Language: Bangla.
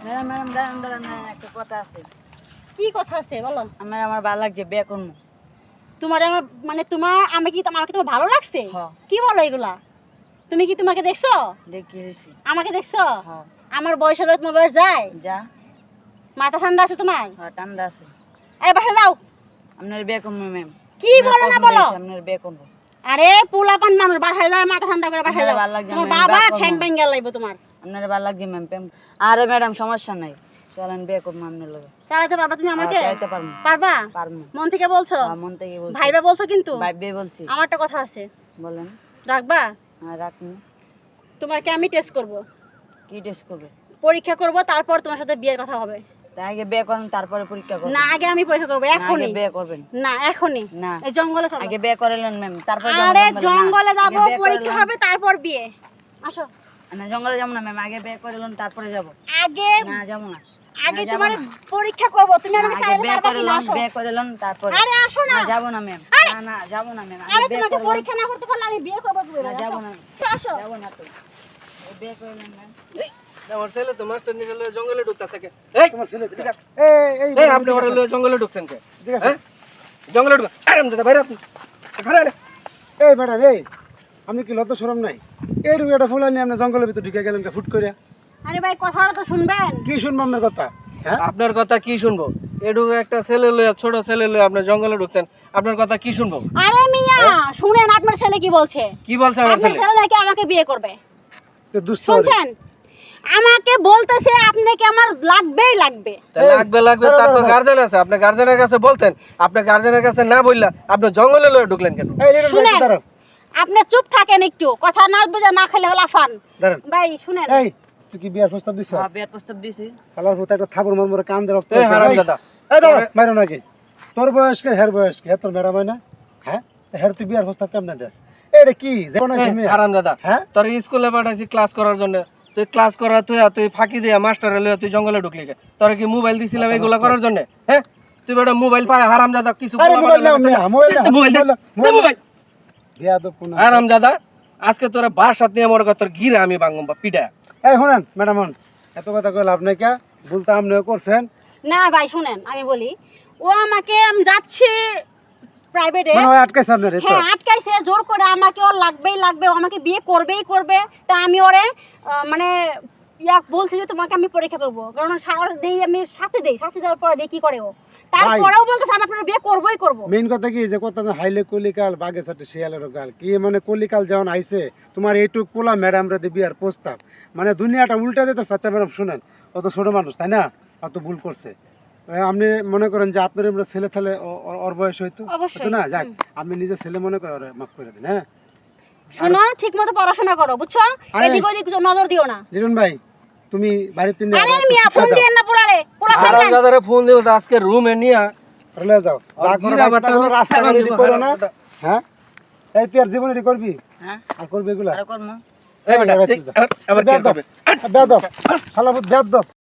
ম্যাডাম ম্যাডাম দাঁড়ান দাঁড়ান দাঁড়ান, একটা কথা আছে। কি কথা আছে বলো? আমার ভালো লাগছে, বিয়ে করবো। তোমার আমার মানে তোমার আমাকে তোমার ভালো লাগছে? হ্যাঁ। কি বলো এগুলা? তুমি কি তোমাকে দেখছো? দেখি এসেছি। আমাকে দেখছো? হ্যাঁ। আমার বয়স হলো তোমার বয়স যায়? যা। মাথা ঠান্ডা আছে তোমার? হ্যাঁ, ঠান্ডা আছে। এই বাসা যাও। আপনার বিয়ে করবো ম্যাম। কি বলো না বলো? আপনার বিয়ে করবো। আরে পোলাপান মানুষ বাসায় যায়, মাথা ঠান্ডা করে বাসায় যাও। ভালো লাগছে, তোমার আমি বাবা বিয়ে করবো। ঠ্যাং ভেঙে লাইবো তোমার। আপনার ভালো লাগছে ম্যাম, প্রেম। আরে ম্যাডাম সমস্যা নাই, চলেন বিয়ে করবো আপনার লগে। চালাতে পারবা তুমি আমাকে? চাইতে পারবো। পারবা? পারবো। মন থেকে বলছো? হ্যাঁ, মন থেকে বলছি। ভাইবা বলছো কিন্তু? ভাইবে বলছি। আমার একটা কথা আছে, বলেন। রাখবা? হ্যাঁ, রাখুন। তোমাকে আমি টেস্ট করব, কি টেস্ট করবে? পরীক্ষা করব, তারপর তোমার সাথে বিয়ের কথা হবে। তাই আগে বিয়ে করেন, তারপরে পরীক্ষা করবেন। না, আগে আমি পরীক্ষা করব না, এখনি। আগে বিয়ে করবেন। না এখনি না, এই জঙ্গলে চলো। আগে বিয়ে করেলেন ম্যাম, তারপর আরে জঙ্গলে যাব, পরীক্ষা হবে, তারপর বিয়ে। আসো। না, জঙ্গলে যাবো না ম্যাম, আগে বিয়ে করেলেন তারপরে যাবো। আগে না, যাবো না। আগে যাবো তোমার না। পরীক্ষা করব, তুমি আমাকে আগে সারাতে বিয়ে পারবা কি না? করেলেন, আসো। বিয়ে করেলেন তারপরে। আরে আসো না। না, যাবো না ম্যাম। না, না, যাবো না ম্যাম। আরে আগে বিয়ে তোমাকে করেলেন। পরীক্ষা না করতে পারলে আমি বিয়ে করব কি করে? না, যাবো না। আসো। যাবো না তো। বিয়ে করেলেন ম্যাম। আমার ছেলে তো মাস্টার নিয়ে গেলে জঙ্গলে ঢুকতেছে কে? এই তোমার ছেলে এদিকে আয়। এই এই আপনি ওরা লয়ে জঙ্গলে ঢুকছেন কে? ঠিক আছে। হ্যাঁ? জঙ্গলে ঢুক। আরাম দাদা বাইরে তুই। খাড়া রে। এই ম্যাডাম, এই আপনি কি লজ্জা শরম নাই? এই রুম একটা ফুলা নিয়ে আপনি জঙ্গলের ভিতরে ঢুকে গেলেন ফুট করে। আরে ভাই কথাটা তো শুনবেন। কি শুনবো আপনার কথা? হ্যাঁ, আপনার কথা কি শুনবো? এডু একটা ছেলে লয়ে ছোট ছেলে লয়ে আপনি জঙ্গলে ঢুকছেন। আপনার কথা কি শুনবো? আরে মিয়া শুনেন আপনার ছেলে কি বলছে। কি বলছে আমার আপনার ছেলে? ছেলে নাকি আমাকে বিয়ে করবে। তো দুষ্ট শুনছেন? আমাকে বলতেছে আপনাকে আমার লাগবেই লাগবে। তা লাগবে তার তো গার্জেন আছে। আপনি গার্জেনের কাছে বলতেন। আপনি গার্জেনের কাছে না বললা আপনি জঙ্গলে লয়ে ঢুকলেন কেন? এই লিটন ভাই, শুনেন, একটু দাঁড়াও, আপনি চুপ থাকেন একটু, কথা না বুঝে না খেলে হলা ফান। দাঁড়ান। ভাই শুনেন, এই তুই কি বিয়ার প্রস্তাব দিছিস? হ্যাঁ, বিয়ের প্রস্তাব দিছি। খালার মতো একটা থাবর মরমরে কান দিয়ে রক্ত এই হারাম দাদা। এই দাঁড়া, মারো নাকি? তোর বয়স কে হের বয়স কে? তোর ম্যাডাম হয় না? হ্যাঁ, হের তুই বিয়ার প্রস্তাব কেমনে দেস? এটা কি যেমন আছে মেয়ে? হারাম দাদা। হ্যাঁ, তোর স্কুলে পাঠাইছি ক্লাস করার জন্য। তুই ক্লাস করা তুই ফাঁকি দিয়া মাস্টারে লয়ে তুই জঙ্গলে ঢুকলি কে? তোর কি মোবাইল দিছিলাম এগুলা করার জন্য? হ্যাঁ? তুই বেটা মোবাইল পায় হারাম দাদা কিছু আরে বলা মোবাইল পারলে নাও, না। মোবাইল নাও, মোবাইল দে, দে মোবাইল। বিয়াদব কোন? হারাম দাদা আজকে তোরা বাসাত নিয়ে মনে কর তোর গিরে আমি ভাঙব বা পিডা। এই শুনেন ম্যাডাম, এত কথা কই লাভ নাই কে? বলতে আপনিও করছেন। না ভাই শুনেন আমি বলি, ও আমাকে আমি যাচ্ছি প্রাইভেটে, মানে ওই আটকাইছে আপনার এই তো? হ্যাঁ আটকাইছে জোর করে, আমাকে ওর লাগবেই লাগবে, ও আমাকে বিয়ে করবেই করবে। তা আমি ওরে মানে বলছি যে তোমাকে আমি পরীক্ষা করবো, কারণ আমি শাস্তি দেওয়ার পরে দেখি কি করে ও। তারপরেও বলতেছে আমি আপনার বিয়ে করবোই করবো। মেইন কথা কি যে কথা যে হাইলে কলিকাল বাগে সাথে শিয়ালের গাল কি মানে কলিকাল যখন আইছে তোমার এইটুক পোলা ম্যাডাম রে বিয়ার প্রস্তাব মানে দুনিয়াটা উল্টা দিতে চাচ্ছা। ম্যাডাম শুনেন, অত ছোট মানুষ তাই না, অত ভুল করছে। আপনি মনে করেন যে আপনার আমরা ছেলে থালে ওর বয়স হইতো অবশ্যই। না, যাক আপনি নিজে ছেলে মনে করে ওরে মাফ করে দিন। হ্যাঁ, শোনো ঠিক মতো পড়াশোনা করো, বুঝছো? আরে- এদিক ওদিক নজর দিও না। লিটন ভাই তুমি বাড়িতে নিয়ে আরে মিয়া ফোন দিয়েন না পোলারে, পোলা হারাম সামনে। দাদারে ফোন দিব আজকে রুমে নিয়া চলে যাও, যা করো গিরা বাটা রাস্তা রাস্তা আমি রেডি দিব, করো হারাম না। দাদা। হ্যাঁ, এই তুই আর জীবন রেডি করবি হ্যাঁ, আর করবি এগুলা? আরো করবো। এই বেটা এবার ঠিক, তুই যা। আবার কি বেয়াদব, করবে? বেয়াদব, শালা বেয়াদব।